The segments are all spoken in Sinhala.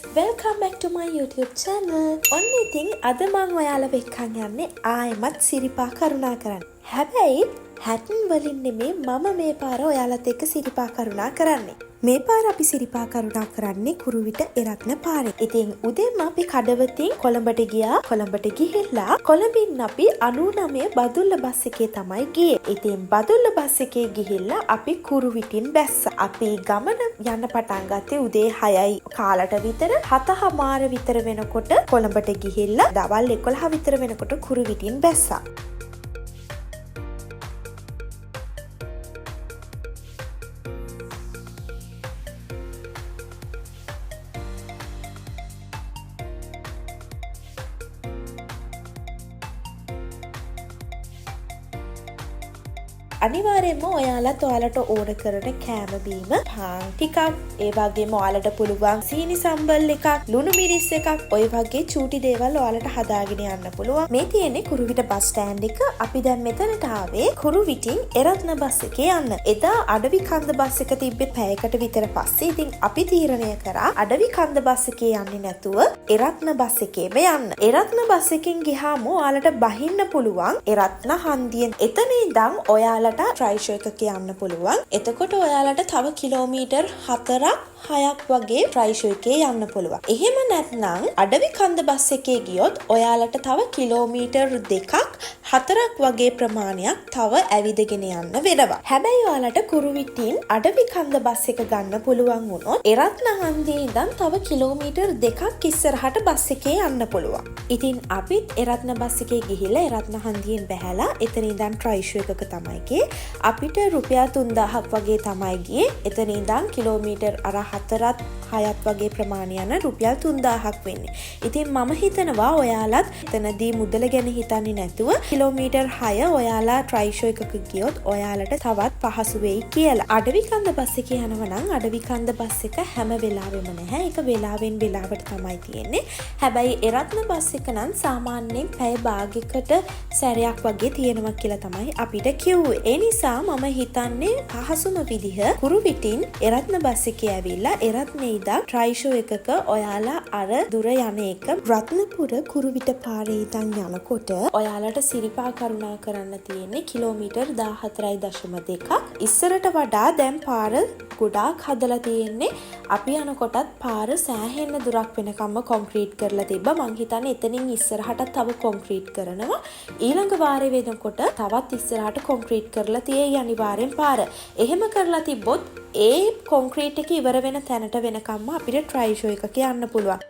welcome back to my YouTube channel. Only thing අද මම ඔයාලා වෙක්කන් යන්නේ ආයෙමත් සිරිපා කරුණා කරන්න. හැබැයි හැටන් වලින් නෙමෙයි මම මේ පාර ඔයාලත් එක්ක සිරිපා කරුණා කරන්නේ. මේ පාර අපි සිරිපා කරුණා කරන්නේ කුරුවිට එරත්න පාරේ. ඉතින් උදේම අපි කඩවතින් කොළඹට ගියා. කොළඹට ගිහිල්ලා කොළඹින් අපි 99 බදුල්ල බස් එකේ තමයි ගියේ. ඉතින් බදුල්ල බස් එකේ ගිහිල්ලා අපි කුරුවිටින් බැස්සා. අපි ගමන යන්න පටන් ගත්තේ උදේ 6යි කාලට විතර. 7:00 විතර වෙනකොට කොළඹට ගිහිල්ලා දවල් 11 විතර වෙනකොට කුරුවිටින් බැස්සා. අනිවාර්යයෙන්ම ඔයාලත් ඔයාලට ඕන කරන කෑම බීම පාන් ටිකක් ඒ වගේම ඔයාලට පුළුවන් සීනි සම්බල් එකක් ලුණු මිරිස් එකක් ඔය වගේ චූටි දේවල් ඔයාලට හදාගෙන යන්න පුළුවන්. මේ තියෙන්නේ කුරුවිට බස් ස්ටෑන්ඩ් එක. අපි දැන් මෙතනට ආවේ කුරුවිටින් එරත්න බස් එකේ යන්න. එදා අඩවි කන්ද බස් එක තිබ්බේ පැයකට විතර පස්සේ. ඉතින් අපි තීරණය කරා අඩවි කන්ද බස් එකේ යන්නේ නැතුව එරත්න බස් එකේම යන්න. එරත්න බස් එකෙන් ගියාම ඔයාලට බහින්න පුළුවන් එරත්න හන්දියෙන්. එතන ඉඳන් ඔයාලට ට්‍රයි එකක යන්න පුළුවන්. එතකොට ඔයාලට තව කිලෝමීටර් 4-6ක් වගේ ට්‍රයි එකේ යන්න පුළුවන්. එහෙම නැත්නම් අඩවි කන්ද බස් එකේ ගියොත් ඔයාලට තව කිලෝමීටර් 2-4ක් වගේ ප්‍රමාණයක් තව ඇවිදගෙන යන්න වෙනවා. හැබැයි ඔයාලට කුරුවිටින් අඩවි කන්ද බස් එක ගන්න පුළුවන් වුණොත් එරත්න හන්දියේ ඉඳන් තව කිලෝමීටර් 2ක් ඉස්සරහට බස් එකේ යන්න පුළුවන්. ඉතින් අපිත් එරත්න බස් එකේ ගිහිල්ලා එරත්න හන්දියෙන් බැහැලා එතන ඉඳන් ට්‍රයි එකක තමයි ගියේ. අපිට රුපියල් 3000ක් වගේ තමයි ගියේ. එතන ඉඳන් කිලෝමීටර් අර 4-6ක් වගේ ප්‍රමාණය යන රුපියල් 3000ක් වෙන්නේ. ඉතින් මම හිතනවා ඔයාලත් එතනදී මුදල ගැන හිතන්නේ නැතුව කිලෝමීටර් 6 ඔයාලා ට්‍රයි එකක ගියොත් ඔයාලට තවත් පහසු වෙයි කියලා. අඩවි කන්ද බස් එකේ යනවා නම් අඩවි කන්ද බස් එක හැම වෙලාවෙම නැහැ. ඒක වෙලාවෙන් වෙලාවට තමයි තියෙන්නේ. හැබැයි එරත්න බස් එක නම් සාමාන්‍යයෙන් පැය භාගයකට සැරයක් වගේ තියෙනවා කියලා තමයි අපිට කිව්වේ. ඒ නිසා මම හිතන්නේ පහසුම විදිහ කුරුවිටින් එරත්න බස් එකේ ඇවිල්ලා එරත්නේ ඉඳන් ට්‍රයි ෂෝ එකක ඔයාලා අර දුර යන එක රත්නපුර කුරුවිට පාරේ ඉඳන් යනකොට ඔයාලට සිරිපා කරුණා කරන්න තියෙන්නේ කිලෝමීටර් 14.2ක්. ඉස්සරට වඩා දැන් පාර ගොඩාක් හදලා තියෙන්නේ. අපි යනකොටත් පාර සෑහෙන දුරක් වෙනකම්ම කොන්ක්‍රීට් කරලා තිබ්බා. මං හිතන්නේ එතනින් ඉස්සරහට තව කොන්ක්‍රීට් කරනවා. ඊළඟ වාරේ වෙනකොට තවත් ඉස්සරහට කොන්ක්‍රීට් කරලා තියෙයි අනිවාර්යෙන් පාර. එහෙම කරලා තිබ්බොත් ඒ කොන්ක්‍රීට් එක ඉවර වෙන තැනට වෙනකම්ම අපිට ට්‍රයි ෂෝ එකක යන්න පුළුවන්.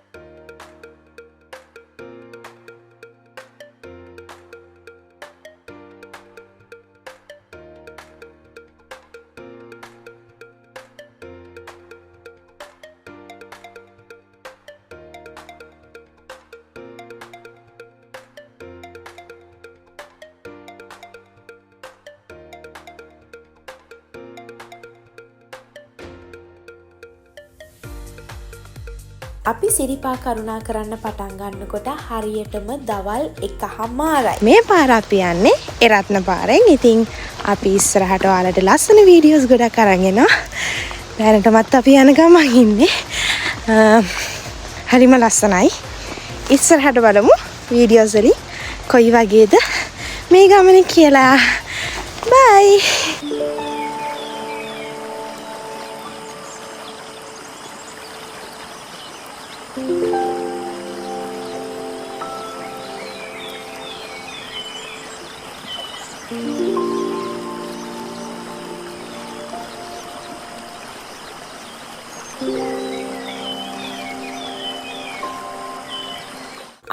අපි සිරිපා කරුණා කරන්න පටන් ගන්නකොට හරියටම දවල් 1:00යි. මේ පාර අපි යන්නේ එරත්න පාරෙන්. ඉතින් අපි ඉස්සරහට ඔයාලට ලස්සන වීඩියෝස් ගොඩක් අරන් එනවා. දැනටමත් අපි යන ගමන් ඉන්නේ. හරිම ලස්සනයි. ඉස්සරහට බලමු වීඩියෝස් වලින් කොයි වගේද මේ ගමනේ කියලා. බයි.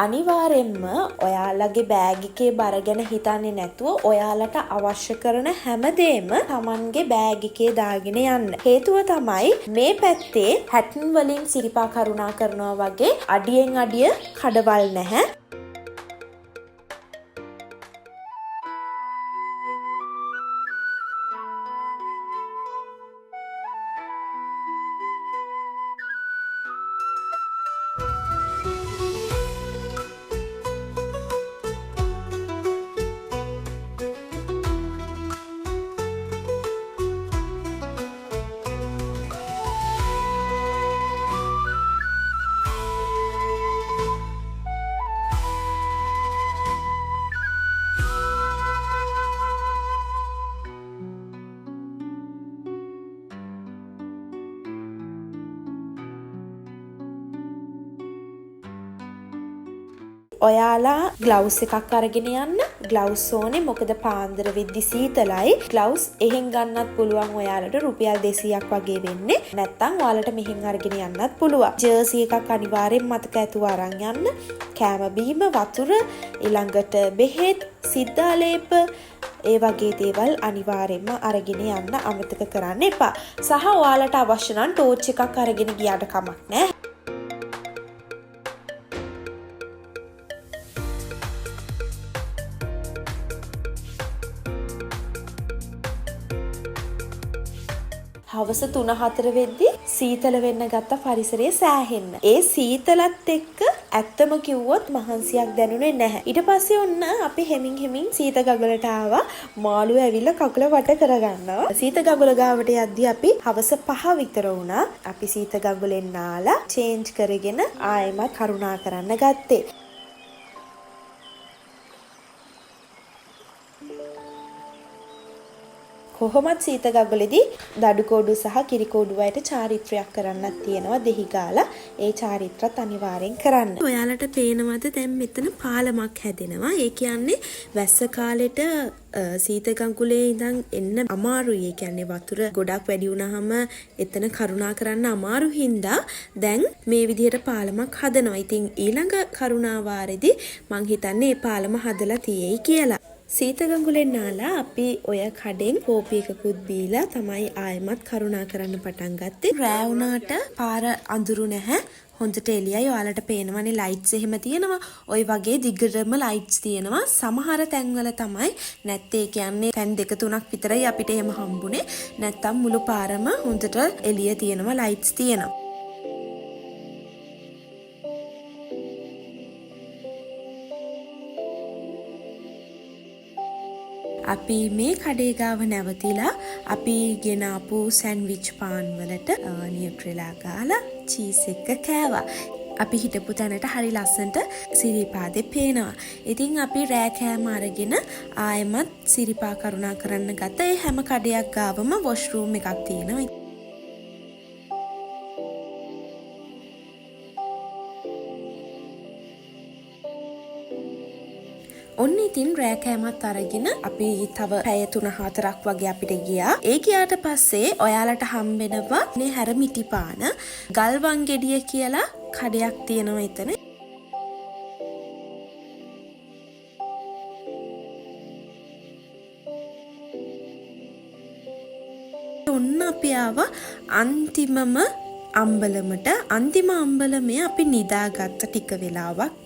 අනිවාර්යෙන්ම ඔයාලගේ බෑග් එකේ බර ගැන හිතන්නේ නැතුව ඔයාලට අවශ්‍ය කරන හැමදේම Tamanගේ බෑග් එකේ දාගෙන යන්න. හේතුව තමයි මේ පැත්තේ හැටන් වලින් සිරිපා කරුණා කරනවා වගේ අඩියෙන් අඩිය කඩවල් නැහැ. ඔයාලා ග්ලව්ස් එකක් අරගෙන යන්න. ග්ලව්ස් ඕනේ මොකද පාන්දර වෙද්දි සීතලයි. ග්ලව්ස් එහෙන් ගන්නත් පුළුවන් ඔයාලට රුපියල් 200ක් වගේ වෙන්නේ. නැත්තම් ඔයාලට මෙහෙන් අරගෙන යන්නත් පුළුවන්. ජර්සි එකක් අනිවාර්යෙන් මතක ඇතුව අරන් යන්න. කෑම බීම වතුර ඊළඟට බෙහෙත් සිද්ධාලේප ඒ වගේ දේවල් අනිවාර්යෙන්ම අරගෙන යන්න අමතක කරන්න එපා. සහ ඔයාලට අවශ්‍ය නම් ටෝච් එකක් අරගෙන ගියාට කමක් නැහැ. හවස 3-4 වෙද්දි සීතල වෙන්න ගත්ත පරිසරය සෑහෙන්න. ඒ සීතලත් එක්ක ඇත්තම කිව්වොත් මහන්සියක් දැනුනේ නැහැ. ඊට පස්සේ ඔන්න අපි හෙමින් සීත ගගලට ආවා. මාළුව ඇවිල්ලා කකුල වට කරගන්නවා. සීත ගගල ගාවට යද්දි අපි හවස 5 විතර වුණා. අපි සීත ගගලෙන් නාලා චේන්ජ් කරගෙන ආයෙමත් කරුණා කරන්න ගත්තේ. කොහොමත් සීත ගගලෙදී දඩු කෝඩු සහ කිරි කෝඩු වලට චාරිත්‍රයක් කරන්නත් තියෙනවා දෙහි ගාලා. ඒ චාරිත්‍රත් අනිවාර්යෙන් කරන්න. ඔයාලට පේනවද දැන් මෙතන පාලමක් හැදෙනවා. ඒ කියන්නේ වැස්ස කාලෙට සීත ගඟුලේ ඉඳන් එන්න අමාරුයි. ඒ කියන්නේ වතුර ගොඩක් වැඩි වුණාම එතන කරුණා කරන්න අමාරු හින්දා දැන් මේ විදිහට පාලමක් හදනවා. ඉතින් ඊළඟ කරුණා වාරෙදී මං හිතන්නේ මේ පාලම හදලා තියෙයි කියලා. සීත ගඟුලෙන් නාලා අපි ඔය කඩෙන් කෝපි එකකුත් බීලා තමයි ආයෙමත් කරුණා කරන්න පටන් ගත්තේ. රෑ වුණාට පාර අඳුරු නැහැ. හොඳට එළියයි. ඔයාලට පේනවනේ ලයිට්ස් එහෙම තියෙනවා. ওই වගේ දිගටම ලයිට්ස් තියෙනවා. සමහර තැන්වල තමයි නැත්තේ කියන්නේ තැන් 2-3ක් විතරයි අපිට එහෙම හම්බුනේ. නැත්තම් මුළු පාරම හොඳට එළිය තියෙනවා ලයිට්ස් තියෙනවා. අපි මේ කඩේ ගාව නැවතිලා අපි ගෙනාපු සෑන්ඩ්විච් පාන් වලට නියුට්‍රෙලා ගාලා චීස් එක කෑවා. අපි හිටපු තැනට හරි ලස්සනට සිරිපාදේ පේනවා. ඉතින් අපි රෑ කෑම අරගෙන ආයෙමත් සිරිපා කරුණා කරන්න ගත්ත. ඒ හැම කඩයක් ගාවම වොෂ්රූම් එකක් තියෙනවා. ඔන්න ඉතින් රෑ කෑමත් අරගෙන අපි තව පැය 3-4ක් වගේ අපිට ගියා. ඒ ගියාට පස්සේ ඔයාලට හම්බෙනවා මේ හැරමිටි පාන ගල්වන් ගෙඩිය කියලා කඩයක් තියෙනවා එතන. ඔන්න අපි ආවා අන්තිමම අම්බලමට. අන්තිම අම්බලමේ අපි නිදාගත්ත ටික වෙලාවක්.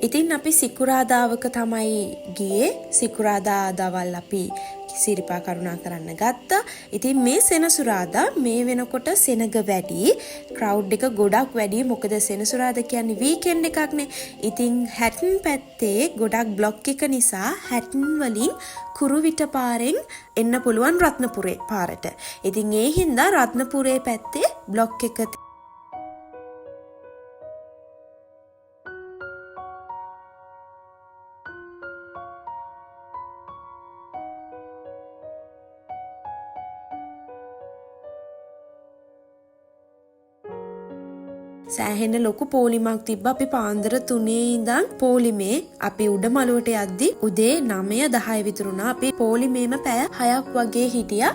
ඉතින් අපි සිකුරාදාවක තමයි ගියේ. සිකුරාදා දවල් අපි සිරිපා කරුණා කරන්න ගත්තා. ඉතින් මේ සෙනසුරාදා මේ වෙනකොට සෙනග වැඩි. ක්‍රවුඩ් එක ගොඩක් වැඩි. මොකද සෙනසුරාදා කියන්නේ වීකෙන්ඩ් එකක්නේ. ඉතින් හැටන් පැත්තේ ගොඩක් බ්ලොක් එක නිසා හැටන් වලින් කුරුවිට පාරෙන් එන්න පුළුවන් රත්නපුරේ පාරට. ඉතින් ඒ හින්දා රත්නපුරේ පැත්තේ බ්ලොක් එක සෑහෙන ලොකු පෝලිමක් තිබ්බ. අපි පාන්දර 3 ඉඳන් පෝලිමේ අපි උඩමළුවට යද්දි උදේ 9-10 විතර වුණා. අපි පෝලිමේම පැය 6ක් වගේ හිටියා.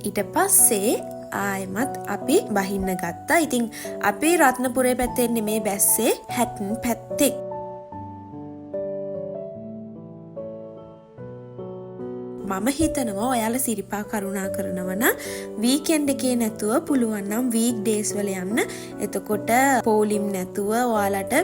ඊට පස්සේ ආයෙමත් අපි බහින්න ගත්තා. ඉතින් අපි රත්නපුරේ පැත්තෙන් නෙමේ බැස්සේ හැටන් පැත්තේ. මම හිතනවා ඔයාලා සිරිපා කරුණා කරනවා නම් වීකෙන්ඩ් එකේ නැතුව පුළුවන් නම් වීක් ඩේස් වල යන්න. එතකොට පෝලිම් නැතුව ඔයාලට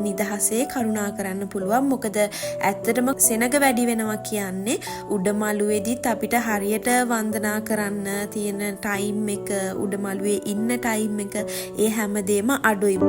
නිදහසේ කරුණා කරන්න පුළුවන්. මොකද ඇත්තටම සෙනග වැඩි වෙනවා කියන්නේ උඩමළුවේදීත් අපිට හරියට වන්දනා කරන්න තියෙන ටයිම් එක, උඩමළුවේ ඉන්න ටයිම් එක, ඒ හැමදේම අඩුයි.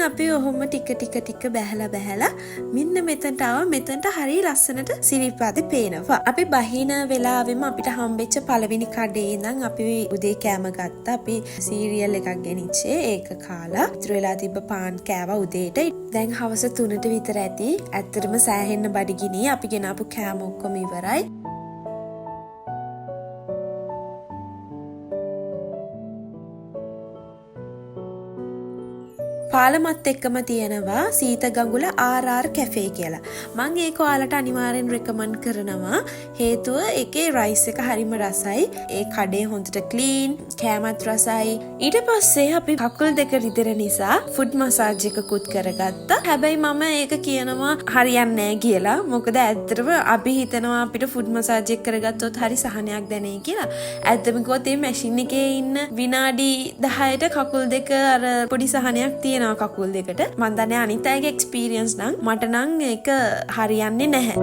අපි ඔහොම ටික බැහැලා මෙන්න මෙතනට ආව. මෙතනට හරිය ලස්සනට සිරිපාදේ පේනවා. අපි බහින වෙලාවෙම අපිට හම්බෙච්ච පළවෙනි කඩේ ඉඳන් අපි උදේ කෑම ගත්තා. අපි සීරියල් එකක් ගෙනිච්චේ. ඒක කාලා ඉතුරු වෙලා තිබ්බ පාන් කෑවා උදේට. දැන් හවස 3ට විතර ඇති. ඇත්තටම සෑහෙන්න බඩගිනි. අපි ගෙනාපු කෑම ඔක්කොම ඉවරයි. පාලමත් එක්කම තියෙනවා සීතගඟුල RR කැෆේ කියලා. මම ඒක ඔයාලට අනිවාර්යෙන් රෙකමන්ඩ් කරනවා. හේතුව ඒකේ රයිස් එක හරිම රසයි. ඒ කඩේ හොඳට ක්ලීන්, කෑමත් රසයි. ඊට පස්සේ අපි කකුල් දෙක රිදෙන නිසා ෆුඩ් මසාජ් එකකුත් කරගත්තා. හැබැයි මම ඒක කියනවා හරියන්නේ නැහැ කියලා. මොකද ඇත්තටම අපි හිතනවා අපිට ෆුඩ් මසාජ් එක කරගත්තොත් හරි සහනයක් දැනෙයි කියලා. ඇත්තම කිව්වොත් මේ මැෂින් එකේ ඉන්න විනාඩි 10ට කකුල් දෙක අර පොඩි සහනයක් තියෙනවා කකුල් දෙකට. මම දන්නේ අනිත් අයගේ එක්ස්පීරියන්ස් නම් මට නම් ඒක හරියන්නේ නැහැ.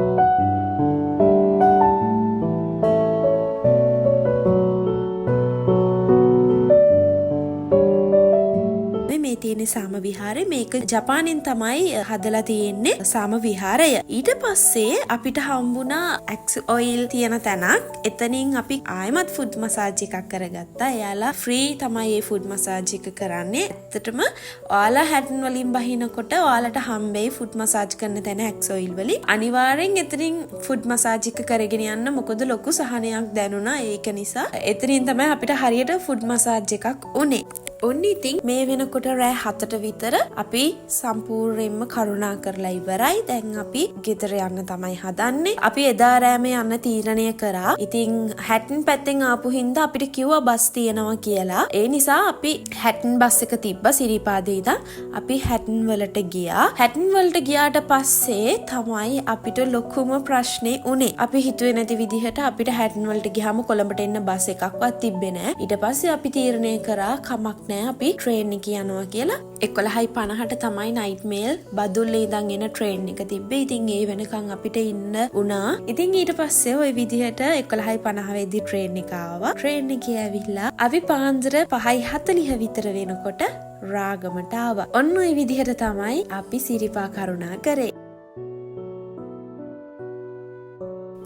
මේ තියෙන සාම විහාරය. මේක ජපානෙන් තමයි හදලා තියෙන්නේ සාම විහාරය. ඊට පස්සේ අපිට හම්බුණා ඇක්ස් ඔයිල් තියෙන තැනක්. එතනින් අපි ආයමත් ෆුඩ් මසාජ් එකක් කරගත්තා. එයාලා ෆ්‍රී තමයි මේ ෆුඩ් මසාජ් එක කරන්නේ. ඇත්තටම ඔයාලා හැටන් වලින් බහිනකොට ඔයාලට හම්බෙයි ෆුඩ් මසාජ් කරන තැන ඇක්ස් ඔයිල් වලින්. අනිවාර්යෙන් එතනින් ෆුඩ් මසාජ් එක කරගෙන යන්න. මොකද ලොකු සහනයක් දැනුණා. ඒක නිසා එතනින් තමයි අපිට හරියට ෆුඩ් මසාජ් එකක් උනේ. ඔන්න ඉතින් මේ වෙනකොට රෑ 7ට විතර අපි සම්පූර්ණයෙන්ම කරුණා කරලා ඉවරයි. දැන් අපි ගෙදර යන්න තමයි හදන්නේ. අපි එදා රෑම යන්න තීරණය කරා. ඉතින් හැටන් පැත්තෙන් ආපු හින්දා අපිට කිව්වා බස් තියෙනවා කියලා. ඒ නිසා අපි හැටන් බස් එක තිබ්බා සිරිපාදේ ඉඳන්. අපි හැටන් වලට ගියා. හැටන් වලට ගියාට පස්සේ තමයි අපිට ලොකුම ප්‍රශ්නේ උනේ. අපි හිතුවේ නැති විදිහට අපිට හැටන් වලට ගියාම කොළඹට එන්න බස් එකක්වත් තිබ්බේ නැහැ. ඊට පස්සේ අපි තීරණය කරා කමක් නෑ අපි ට්‍රේන් එක යනවා කියලා. 11:50ට තමයි නයිට් මේල් බදුල්ලේ ඉඳන් එන ට්‍රේන් එක තිබ්බේ. ඉතින් ඒ වෙනකන් අපිට ඉන්න වුණා. ඉතින් ඊට පස්සේ ওই විදිහට 11:50 වෙද්දි ට්‍රේන් එක ආවා. ට්‍රේන් එකේ ඇවිල්ලා අපි පාන්දර 5:40 විතර වෙනකොට රාගමට ආවා. ඔන්න ওই විදිහට තමයි අපි සිරිපා කරුණා කරේ.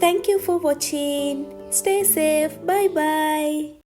Thank you for watching. Stay safe. Bye bye.